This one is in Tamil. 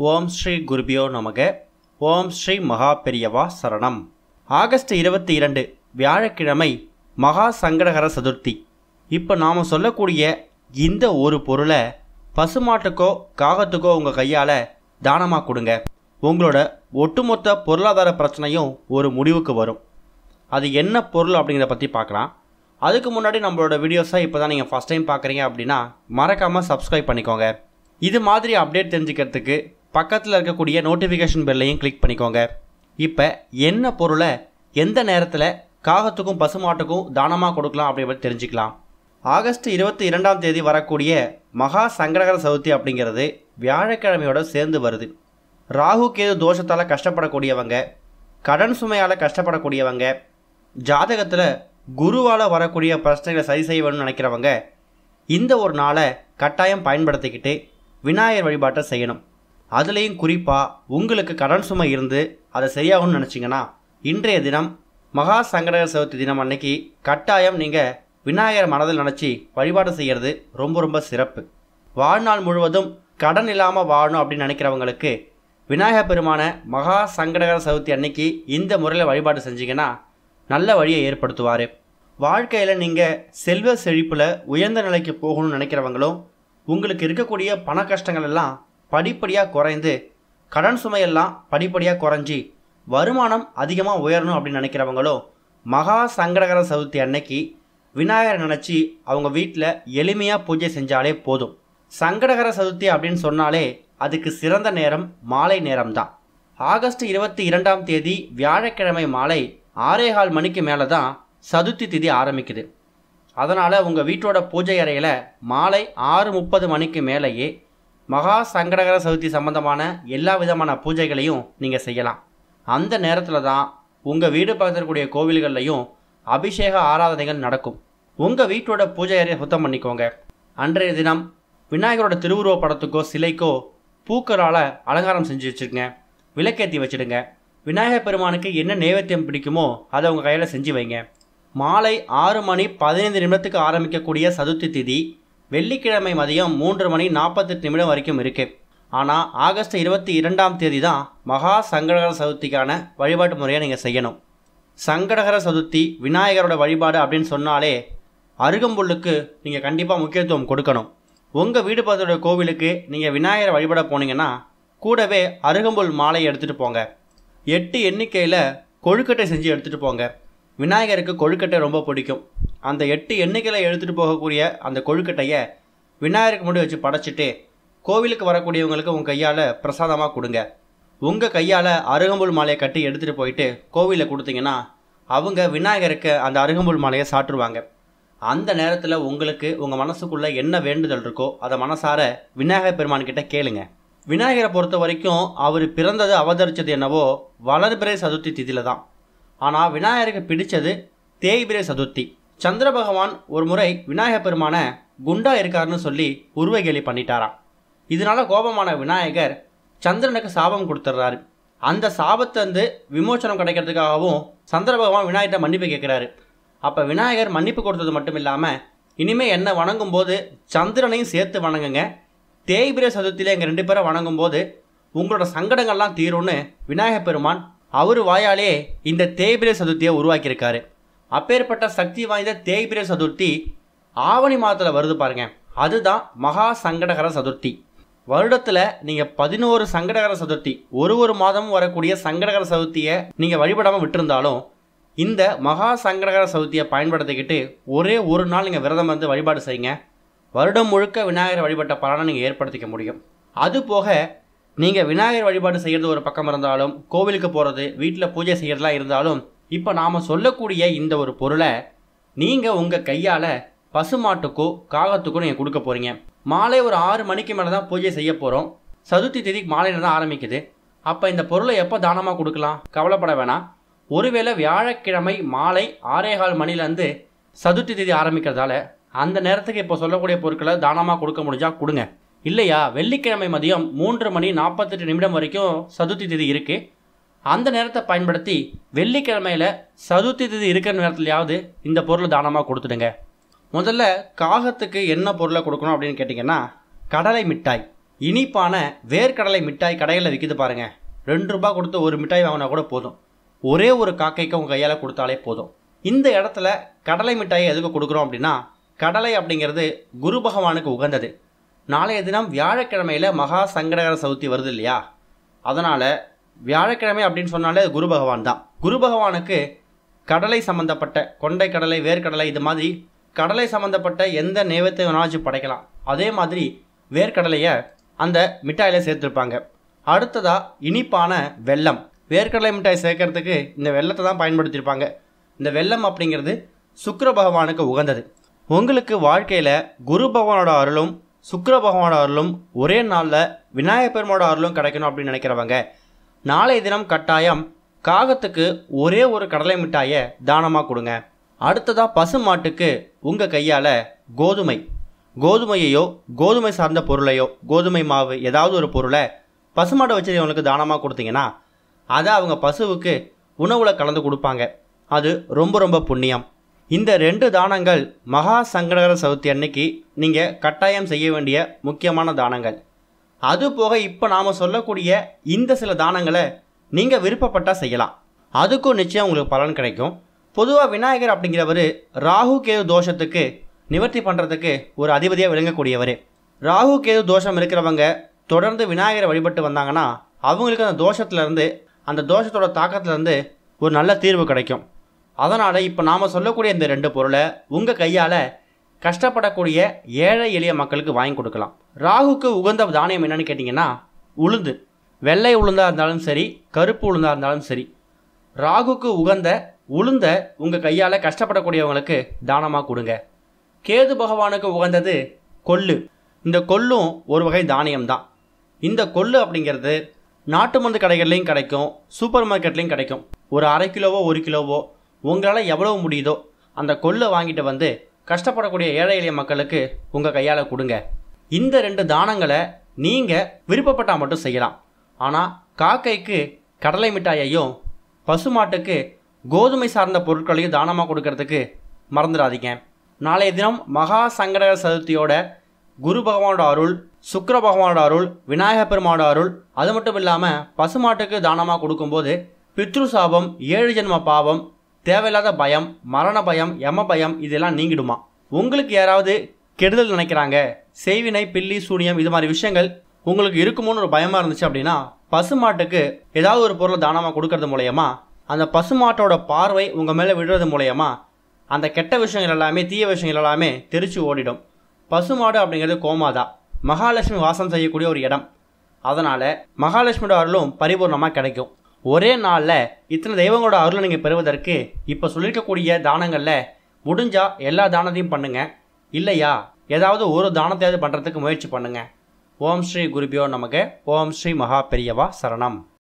ஓம் ஸ்ரீ குருபியோ நமக. ஓம் ஸ்ரீ மகா பெரியவா சரணம். ஆகஸ்ட் 22 வியாழக்கிழமை மகா சங்கடகர சதுர்த்தி. இப்போ நாம் சொல்லக்கூடிய இந்த ஒரு பொருளை பசுமாட்டுக்கோ காகத்துக்கோ உங்கள் கையால் தானமாக கொடுங்க. உங்களோட ஒட்டுமொத்த பொருளாதார பிரச்சனையும் ஒரு முடிவுக்கு வரும். அது என்ன பொருள் அப்படிங்கிறத பற்றி பார்க்கலாம். அதுக்கு முன்னாடி நம்மளோட வீடியோஸை இப்போ தான் நீங்கள் ஃபஸ்ட் டைம் பார்க்குறீங்க அப்படின்னா மறக்காமல் சப்ஸ்கிரைப் பண்ணிக்கோங்க. இது மாதிரி அப்டேட் தெரிஞ்சுக்கிறதுக்கு பக்கத்தில் இருக்கக்கூடிய நோட்டிஃபிகேஷன் பெல்லையும் கிளிக் பண்ணிக்கோங்க. இப்போ என்ன பொருளை எந்த நேரத்தில் காகத்துக்கும் பசுமாட்டுக்கும் தானமாக கொடுக்கலாம் அப்படிங்கிறத தெரிஞ்சுக்கலாம். ஆகஸ்ட் 22 வரக்கூடிய மகா சங்கடகர சதுர்த்தி அப்படிங்கிறது வியாழக்கிழமையோடு சேர்ந்து வருது. ராகு கேது தோஷத்தால் கஷ்டப்படக்கூடியவங்க, கடன் சுமையால் கஷ்டப்படக்கூடியவங்க, ஜாதகத்தில் குருவால் வரக்கூடிய பிரச்சனைகளை சரி செய்ய வேணும்னு நினைக்கிறவங்க இந்த ஒரு நாளை கட்டாயம் பயன்படுத்திக்கிட்டு விநாயகர் வழிபாட்டை செய்யணும். அதுலேயும் குறிப்பாக உங்களுக்கு கடன் சுமை இருந்து அதை சரியாகும்னு நினச்சிங்கன்னா இன்றைய தினம் மகா சங்கடகர சதுர்த்தி தினம் அன்னைக்கு கட்டாயம் நீங்கள் விநாயகர் மனதில் நினச்சி வழிபாடு செய்கிறது ரொம்ப ரொம்ப சிறப்பு. வாழ்நாள் முழுவதும் கடன் இல்லாமல் வாழணும் அப்படின்னு நினைக்கிறவங்களுக்கு விநாயகர் பெருமான மகா சங்கடகர சதுர்த்தி அன்னைக்கு இந்த முறையில் வழிபாடு செஞ்சிங்கன்னா நல்ல வழியை ஏற்படுத்துவார். வாழ்க்கையில் நீங்கள் செல்வ செழிப்பில் உயர்ந்த நிலைக்கு போகணும்னு நினைக்கிறவங்களும் உங்களுக்கு இருக்கக்கூடிய பண கஷ்டங்கள் எல்லாம் படிப்படியாக குறைந்து கடன் சுமையெல்லாம் படிப்படியாக குறைஞ்சி வருமானம் அதிகமாக உயரணும் அப்படின்னு நினைக்கிறவங்களும் மகா சங்கடகர சதுர்த்தி அன்னைக்கு விநாயகர் நினச்சி அவங்க வீட்டில் எளிமையாக பூஜை செஞ்சாலே போதும். சங்கடகர சதுர்த்தி அப்படின்னு சொன்னாலே அதுக்கு சிறந்த நேரம் மாலை நேரம்தான். ஆகஸ்ட் 22 வியாழக்கிழமை மாலை 6:15 மணிக்கு மேலே தான் சதுர்த்தி திதி ஆரம்பிக்குது. அதனால் உங்கள் வீட்டோட பூஜை அறையில் மாலை 6:30 மணிக்கு மேலேயே மகா சங்கடகர சதுர்த்தி சம்பந்தமான எல்லா விதமான பூஜைகளையும் நீங்கள் செய்யலாம். அந்த நேரத்தில் தான் உங்கள் வீடு பக்கத்தில் இருக்கக்கூடிய கோவில்கள்லையும் அபிஷேக ஆராதனைகள் நடக்கும். உங்கள் வீட்டோட பூஜை அறையை சுத்தம் பண்ணிக்கோங்க. அன்றைய தினம் விநாயகரோட திருவுருவ படத்துக்கோ சிலைக்கோ பூக்களால் அலங்காரம் செஞ்சு வச்சுருங்க. விளக்கேற்றி வச்சுடுங்க. விநாயகர் பெருமானுக்கு என்ன நைவேத்தியம் பிடிக்குமோ அதை உங்கள் கையில் செஞ்சு வைங்க. மாலை 6:15 ஆரம்பிக்கக்கூடிய சதுர்த்தி திதி வெள்ளிக்கிழமை மதியம் 3:48 வரைக்கும் இருக்குது. ஆனால் ஆகஸ்ட் 22 தான் மகா சங்கடகர சதுர்த்திக்கான வழிபாட்டு முறையை நீங்கள் செய்யணும். சங்கடகர சதுர்த்தி விநாயகரோட வழிபாடு அப்படின்னு சொன்னாலே அருகம்புல்லுக்கு நீங்கள் கண்டிப்பாக முக்கியத்துவம் கொடுக்கணும். உங்கள் வீடு பக்கத்தோட கோவிலுக்கு நீங்கள் விநாயகரை வழிபட போனீங்கன்னா கூடவே அருகம்புல் மாலையை எடுத்துகிட்டு போங்க. 8 எண்ணிக்கையில் கொழுக்கட்டை செஞ்சு எடுத்துகிட்டு போங்க. விநாயகருக்கு கொழுக்கட்டை ரொம்ப பிடிக்கும். அந்த 8 எண்ணிக்கையில் எடுத்துகிட்டு போகக்கூடிய அந்த கொழுக்கட்டையை விநாயகருக்கு முன்னாடி வச்சு படைச்சிட்டு கோவிலுக்கு வரக்கூடியவங்களுக்கு உங்கள் கையால் பிரசாதமாக கொடுங்க. உங்கள் கையால் அருகம்புல் மாலையை கட்டி எடுத்துகிட்டு போயிட்டு கோவிலில் கொடுத்தீங்கன்னா அவங்க விநாயகருக்கு அந்த அருகம்புல் மாலையை சாட்டுருவாங்க. அந்த நேரத்தில் உங்களுக்கு உங்கள் மனசுக்குள்ளே என்ன வேண்டுதல் இருக்கோ அதை மனசார விநாயகர் பெருமான்கிட்ட கேளுங்க. விநாயகரை பொறுத்த வரைக்கும் அவர் பிறந்தது அவதரித்தது என்னவோ வளர்பிறை சதுர்த்தி திதியில் தான். ஆனால் விநாயகருக்கு பிடிச்சது தேய்பிறை சதுர்த்தி. சந்திர பகவான் ஒரு முறை விநாயகர் பெருமான குண்டா இருக்காருன்னு சொல்லி உருவகேலி பண்ணிட்டாராம். இதனால கோபமான விநாயகர் சந்திரனுக்கு சாபம் கொடுத்துட்றாரு. அந்த சாபத்தை வந்து விமோச்சனம் கிடைக்கிறதுக்காகவும் சந்திர பகவான் விநாயகர்கிட்ட மன்னிப்பு கேட்குறாரு. அப்போ விநாயகர் மன்னிப்பு கொடுத்தது மட்டும் இல்லாமல் இனிமேல் என்ன வணங்கும் போது சந்திரனையும் சேர்த்து வணங்குங்க. தேய்பிறை சதுர்த்தியில் எங்கள் 2 பேரை வணங்கும் போது உங்களோட சங்கடங்கள்லாம் தீரும்னு விநாயகர் பெருமான் அவர் வாயாலே இந்த தேய்பிறை சதுர்த்தியை உருவாக்கியிருக்காரு. அப்பேற்பட்ட சக்தி வாய்ந்த தேய்பிறை சதுர்த்தி ஆவணி மாதத்தில் வருது பாருங்க. அதுதான் மகா சங்கடகர சதுர்த்தி. வருடத்தில் நீங்கள் 11 சங்கடகர சதுர்த்தி ஒரு மாதமும் வரக்கூடிய சங்கடகர சதுர்த்தியை நீங்கள் வழிபடாமல் விட்டுருந்தாலும் இந்த மகா சங்கடகர சதுர்த்தியை பயன்படுத்திக்கிட்டு ஒரே ஒரு நாள் நீங்கள் விரதம் வந்து வழிபாடு செய்யுங்க. வருடம் முழுக்க விநாயகர் வழிபட்ட பலனை நீங்கள் ஏற்படுத்திக்க முடியும். அதுபோக நீங்கள் விநாயகர் வழிபாடு செய்கிறது ஒரு பக்கம் இருந்தாலும் கோவிலுக்கு போகிறது வீட்டில் பூஜை செய்கிறதுலாம் இருந்தாலும் இப்போ நாம் சொல்லக்கூடிய இந்த ஒரு பொருளை நீங்கள் உங்கள் கையால் பசுமாட்டுக்கோ காகத்துக்கோ நீங்கள் கொடுக்க போகிறீங்க. மாலை ஒரு 6 மணிக்கு மேலே தான் பூஜை செய்ய போகிறோம். சதுர்த்தி திதி மாலையில் தான் ஆரம்பிக்குது. அப்போ இந்த பொருளை எப்போ தானமாக கொடுக்கலாம் கவலைப்பட வேணாம். ஒருவேளை வியாழக்கிழமை மாலை 6:15 மணிலேருந்து சதுர்த்தி திதி ஆரம்பிக்கிறதால அந்த நேரத்துக்கு இப்போ சொல்லக்கூடிய பொருட்களை தானமாக கொடுக்க முடிஞ்சால் கொடுங்க. இல்லையா வெள்ளிக்கிழமை மதியம் 3:48 வரைக்கும் சதுர்த்தி திதி இருக்குது. அந்த நேரத்தை பயன்படுத்தி வெள்ளிக்கிழமையில் சதுர்த்தி திதி இருக்கிற நேரத்துலையாவது இந்த பொருளை தானமாக கொடுத்துடுங்க. முதல்ல காகத்துக்கு என்ன பொருளை கொடுக்கணும் அப்படின்னு கேட்டிங்கன்னா கடலை மிட்டாய். இனிப்பான வேர்க்கடலை மிட்டாய் கடைகளில் விற்கிது பாருங்கள். 2 ரூபாய் கொடுத்து ஒரு மிட்டாய் வாங்கினா கூட போதும். ஒரே ஒரு காக்கைக்கு உங்கள் கையால் கொடுத்தாலே போதும். இந்த இடத்துல கடலை மிட்டாயை எதுக்கு கொடுக்குறோம் அப்படின்னா, கடலை அப்படிங்கிறது குரு பகவானுக்கு உகந்தது. நாளைய தினம் வியாழக்கிழமையில் மகா சங்கடகர சதுர்த்தி வருது இல்லையா? அதனால் வியாழக்கிழமை அப்படின்னு சொன்னாலே குரு பகவான் தான். குரு பகவானுக்கு கடலை சம்மந்தப்பட்ட கொண்டை கடலை, வேர்க்கடலை, இது மாதிரி கடலை சம்மந்தப்பட்ட எந்த நைவேத்தியம் வேணாலும் படைக்கலாம். அதே மாதிரி வேர்க்கடலையை அந்த மிட்டாயில் சேர்த்துருப்பாங்க. அடுத்ததாக இனிப்பான வெல்லம். வேர்க்கடலை மிட்டாய் சேர்க்கறதுக்கு இந்த வெல்லத்தை தான் பயன்படுத்தியிருப்பாங்க. இந்த வெல்லம் அப்படிங்கிறது சுக்கிர பகவானுக்கு உகந்தது. உங்களுக்கு வாழ்க்கையில் குரு பகவானோட அருளும் சுக்கிர பகவானோட அருளும் ஒரே நாளில் விநாயகர் பெருமானோட அருளும் கிடைக்கணும் அப்படின்னு நினைக்கிறவங்க நாளைய தினம் கட்டாயம் காகத்துக்கு ஒரே ஒரு கடலை மிட்டாயை தானமாக கொடுங்க. அடுத்ததாக பசு மாட்டுக்கு உங்கள் கையால் கோதுமையையோ கோதுமை சார்ந்த பொருளையோ, கோதுமை மாவு ஏதாவது ஒரு பொருளை பசுமாட்டை வச்சுருக்கவங்களுக்கு தானமாக கொடுத்தீங்கன்னா அதை அவங்க பசுவுக்கு உணவில் கலந்து கொடுப்பாங்க. அது ரொம்ப ரொம்ப புண்ணியம். இந்த 2 தானங்கள் மகா சங்கடகர சதுர்த்தி அன்னைக்கு நீங்கள் கட்டாயம் செய்ய வேண்டிய முக்கியமான தானங்கள். அதுபோக இப்போ நாம் சொல்லக்கூடிய இந்த சில தானங்களை நீங்கள் விருப்பப்பட்டால் செய்யலாம். அதுக்கும் நிச்சயம் உங்களுக்கு பலன் கிடைக்கும். பொதுவாக விநாயகர் அப்படிங்கிறவர் ராகு கேது தோஷத்துக்கு நிவர்த்தி பண்ணுறதுக்கு ஒரு அதிபதியாக விளங்கக்கூடியவர். ராகு கேது தோஷம் இருக்கிறவங்க தொடர்ந்து விநாயகரை வழிபட்டு வந்தாங்கன்னா அவங்களுக்கு அந்த தோஷத்துலேருந்து, அந்த தோஷத்தோட தாக்கத்துலேருந்து ஒரு நல்ல தீர்வு கிடைக்கும். அதனால் இப்போ நாம் சொல்லக்கூடிய இந்த 2 பொருளை உங்கள் கையால் கஷ்டப்படக்கூடிய ஏழை எளிய மக்களுக்கு வாங்கி கொடுக்கலாம். ராகுக்கு உகந்த தானியம் என்னன்னு கேட்டிங்கன்னா உளுந்து. வெள்ளை உளுந்தாக இருந்தாலும் சரி, கருப்பு உளுந்தாக இருந்தாலும் சரி, ராகுக்கு உகந்த உளுந்தை உங்கள் கையால் கஷ்டப்படக்கூடியவங்களுக்கு தானமாக கொடுங்க. கேது பகவானுக்கு உகந்தது கொள்ளு. இந்த கொள்ளும் ஒரு வகை தானியம்தான். இந்த கொள்ளு அப்படிங்கிறது நாட்டு மருந்து கடைகள்லையும் கிடைக்கும், சூப்பர் மார்க்கெட்லேயும் கிடைக்கும். ஒரு 1/2 கிலோவோ 1 கிலோவோ உங்களால் எவ்வளவு முடியுதோ அந்த கொள்ளை வாங்கிட்டு வந்து கஷ்டப்படக்கூடிய ஏழை எளிய மக்களுக்கு உங்கள் கையால் கொடுங்க. இந்த 2 தானங்களை நீங்கள் விருப்பப்பட்டால் மட்டும் செய்யலாம். ஆனால் காக்கைக்கு கடலை மிட்டாயையும் பசுமாட்டுக்கு கோதுமை சார்ந்த பொருட்களையும் தானமாக கொடுக்கறதுக்கு மறந்துடாதீங்க. நாளைய தினம் மகா சங்கடகர சதுர்த்தியோட குரு பகவானோட அருள், சுக்கிர பகவானோட அருள், விநாயகர் பெருமானோட அருள், அது மட்டும் இல்லாமல் பசுமாட்டுக்கு தானமாக கொடுக்கும்போது பித்ரு சாபம், 7 ஜென்ம பாவம், தேவையில்லாத பயம், மரண பயம், யம பயம் இதெல்லாம் நீங்கிடுமா. உங்களுக்கு யாராவது கெடுதல் நினைக்கிறாங்க, செய்வினை, பில்லி, சூனியம் இது மாதிரி விஷயங்கள் உங்களுக்கு இருக்குமோன்னு ஒரு பயமாக இருந்துச்சு அப்படின்னா பசுமாட்டுக்கு ஏதாவது ஒரு பொருளை தானமாக கொடுக்கறது மூலயமா அந்த பசுமாட்டோட பார்வை உங்கள் மேலே விடுறது மூலயமா அந்த கெட்ட விஷயங்கள் எல்லாமே, தீய விஷயங்கள் எல்லாமே தெரிச்சு ஓடிடும். பசுமாடு அப்படிங்கிறது கோமாதா, மகாலட்சுமி வாசம் செய்யக்கூடிய ஒரு இடம். அதனால் மகாலட்சுமியோட அருளும் பரிபூர்ணமாக கிடைக்கும். ஒரே நாளில் இத்தனை தெய்வங்களோட அருளை நீங்கள் பெறுவதற்கு இப்போ சொல்லியிருக்கக்கூடிய தானங்களில் முடிஞ்சால் எல்லா தானத்தையும் பண்ணுங்கள். இல்லையா ஏதாவது ஒரு தானத்தையாவது பண்ணுறதுக்கு முயற்சி பண்ணுங்கள். ஓம் ஸ்ரீ குருபியோ நமக. ஓம் ஸ்ரீ மகா பெரியவா சரணம்.